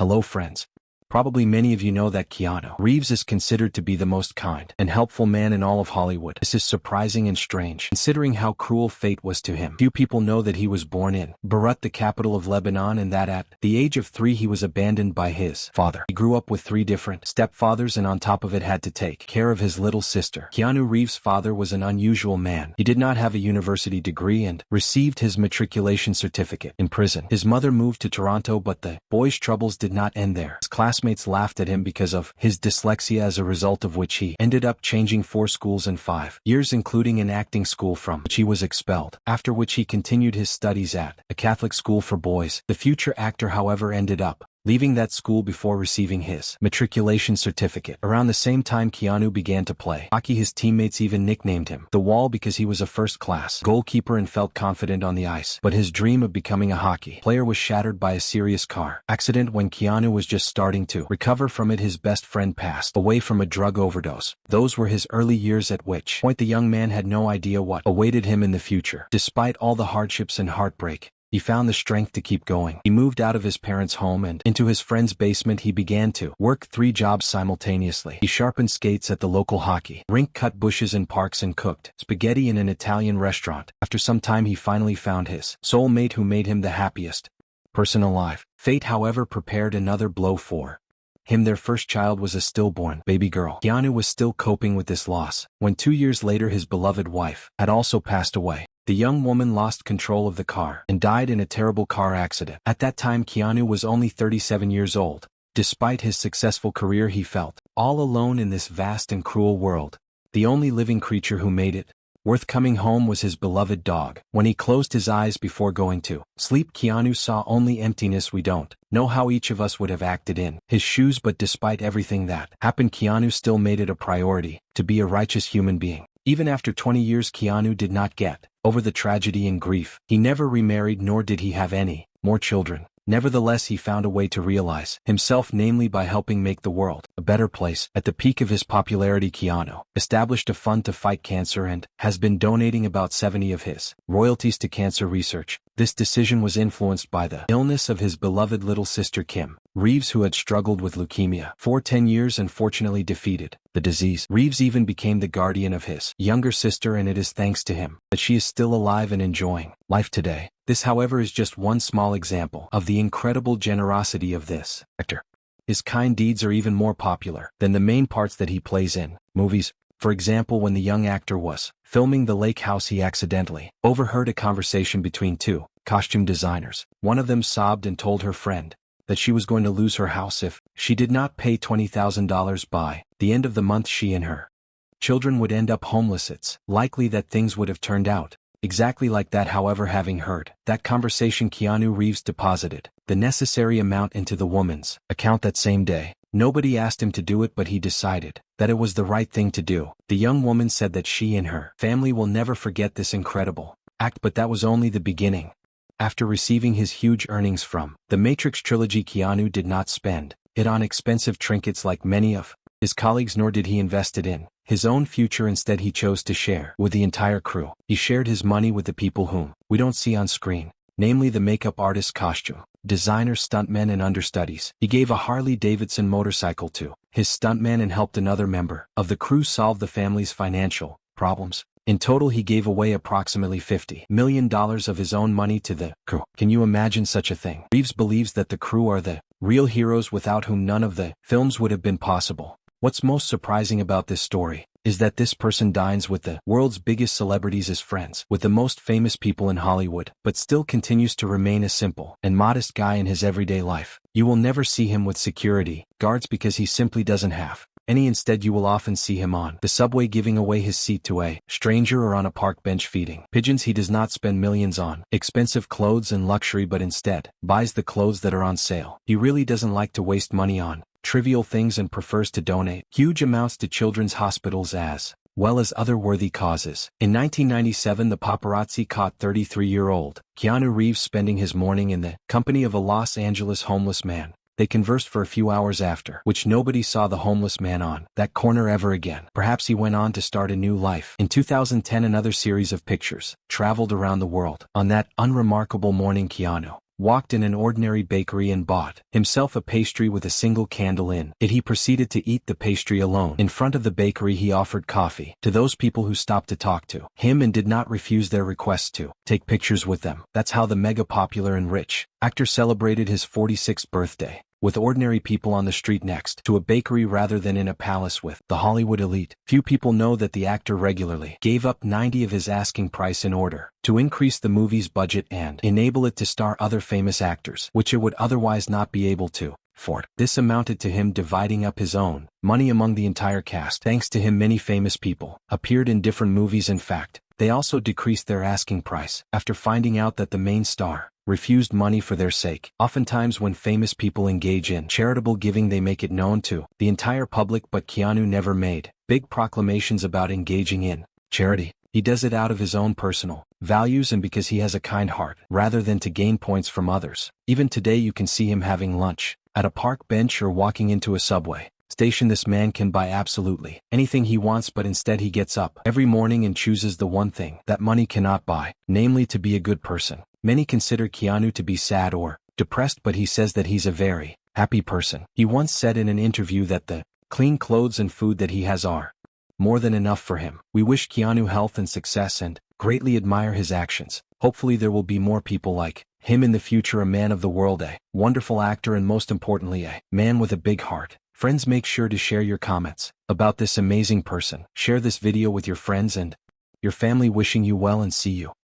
Hello friends. Probably many of you know that Keanu Reeves is considered to be the most kind and helpful man in all of Hollywood. This is surprising and strange, considering how cruel fate was to him. Few people know that he was born in Beirut, the capital of Lebanon, and that at the age of 3 he was abandoned by his father. He grew up with 3 different stepfathers and on top of it had to take care of his little sister. Keanu Reeves' father was an unusual man. He did not have a university degree and received his matriculation certificate in prison. His mother moved to Toronto, but the boy's troubles did not end there. His classmates laughed at him because of his dyslexia, as a result of which he ended up changing 4 schools in 5 years, including an acting school from which he was expelled, after which he continued his studies at a Catholic school for boys. The future actor, however, ended up leaving that school before receiving his matriculation certificate. Around the same time Keanu began to play hockey, his teammates even nicknamed him The Wall because he was a first-class goalkeeper and felt confident on the ice. But his dream of becoming a hockey player was shattered by a serious car accident when Keanu was just starting to recover from it. His best friend passed away from a drug overdose. Those were his early years, at which point the young man had no idea what awaited him in the future. Despite all the hardships and heartbreak, he found the strength to keep going. He moved out of his parents' home and into his friend's basement. He began to work 3 jobs simultaneously. He sharpened skates at the local hockey rink, cut bushes in parks, and cooked spaghetti in an Italian restaurant. After some time he finally found his soulmate, who made him the happiest person alive. Fate, however, prepared another blow for him. Their first child was a stillborn baby girl. Keanu was still coping with this loss when 2 years later his beloved wife had also passed away. The young woman lost control of the car and died in a terrible car accident. At that time Keanu was only 37 years old. Despite his successful career, he felt all alone in this vast and cruel world. The only living creature who made it worth coming home was his beloved dog. When he closed his eyes before going to sleep, Keanu saw only emptiness. We don't know how each of us would have acted in his shoes, but despite everything that happened, Keanu still made it a priority to be a righteous human being. Even after 20 years, Keanu did not get over the tragedy and grief. He never remarried, nor did he have any more children. Nevertheless, he found a way to realize himself, namely by helping make the world a better place. At the peak of his popularity, Keanu established a fund to fight cancer and has been donating about 70% of his royalties to cancer research. This decision was influenced by the illness of his beloved little sister Kim Reeves, who had struggled with leukemia for 10 years and fortunately defeated the disease. Reeves even became the guardian of his younger sister, and it is thanks to him that she is still alive and enjoying life today. This, however, is just one small example of the incredible generosity of this actor. His kind deeds are even more popular than the main parts that he plays in movies. For example, when the young actor was filming The Lake House, he accidentally overheard a conversation between 2 costume designers. One of them sobbed and told her friend that she was going to lose her house if she did not pay $20,000 by the end of the month. She and her children would end up homeless. It's likely that things would have turned out exactly like that. However, having heard that conversation, Keanu Reeves deposited the necessary amount into the woman's account that same day. Nobody asked him to do it, but he decided that it was the right thing to do. The young woman said that she and her family will never forget this incredible act, but that was only the beginning. After receiving his huge earnings from the Matrix trilogy, Keanu did not spend it on expensive trinkets like many of his colleagues, nor did he invest it in his own future. Instead, he chose to share with the entire crew. He shared his money with the people whom we don't see on screen, namely the makeup artists, costume designers, stuntmen, and understudies. He gave a Harley-Davidson motorcycle to his stuntman and helped another member of the crew solve the family's financial problems. In total, he gave away approximately $50 million of his own money to the crew. Can you imagine such a thing? Reeves believes that the crew are the real heroes without whom none of the films would have been possible. What's most surprising about this story is that this person dines with the world's biggest celebrities as friends, with the most famous people in Hollywood, but still continues to remain a simple and modest guy in his everyday life. You will never see him with security guards because he simply doesn't have any. Instead, you will often see him on the subway giving away his seat to a stranger, or on a park bench feeding pigeons. He does not spend millions on expensive clothes and luxury, but instead buys the clothes that are on sale. He really doesn't like to waste money on trivial things and prefers to donate huge amounts to children's hospitals as well as other worthy causes. In 1997, the paparazzi caught 33-year-old Keanu Reeves spending his morning in the company of a Los Angeles homeless man. They conversed for a few hours, after which nobody saw the homeless man on that corner ever again. Perhaps he went on to start a new life. In 2010, another series of pictures traveled around the world. On that unremarkable morning, Keanu walked in an ordinary bakery and bought himself a pastry with a single candle in it. He proceeded to eat the pastry alone. In front of the bakery he offered coffee to those people who stopped to talk to him and did not refuse their request to take pictures with them. That's how the mega popular and rich actor celebrated his 46th birthday, with ordinary people on the street next to a bakery rather than in a palace with the Hollywood elite. Few people know that the actor regularly gave up 90 of his asking price in order to increase the movie's budget and enable it to star other famous actors, which it would otherwise not be able to. This amounted to him dividing up his own money among the entire cast. Thanks to him, many famous people appeared in different movies. In fact, they also decreased their asking price after finding out that the main star refused money for their sake. Oftentimes when famous people engage in charitable giving, they make it known to the entire public, but Keanu never made big proclamations about engaging in charity. He does it out of his own personal values and because he has a kind heart, rather than to gain points from others. Even today you can see him having lunch at a park bench or walking into a subway station. This man can buy absolutely anything he wants, but instead he gets up every morning and chooses the one thing that money cannot buy, namely to be a good person. Many consider Keanu to be sad or depressed, but he says that he's a very happy person. He once said in an interview that the clean clothes and food that he has are more than enough for him. We wish Keanu health and success and greatly admire his actions. Hopefully there will be more people like him in the future. A man of the world, a wonderful actor, and most importantly a man with a big heart. Friends, make sure to share your comments about this amazing person. Share this video with your friends and your family. Wishing you well and see you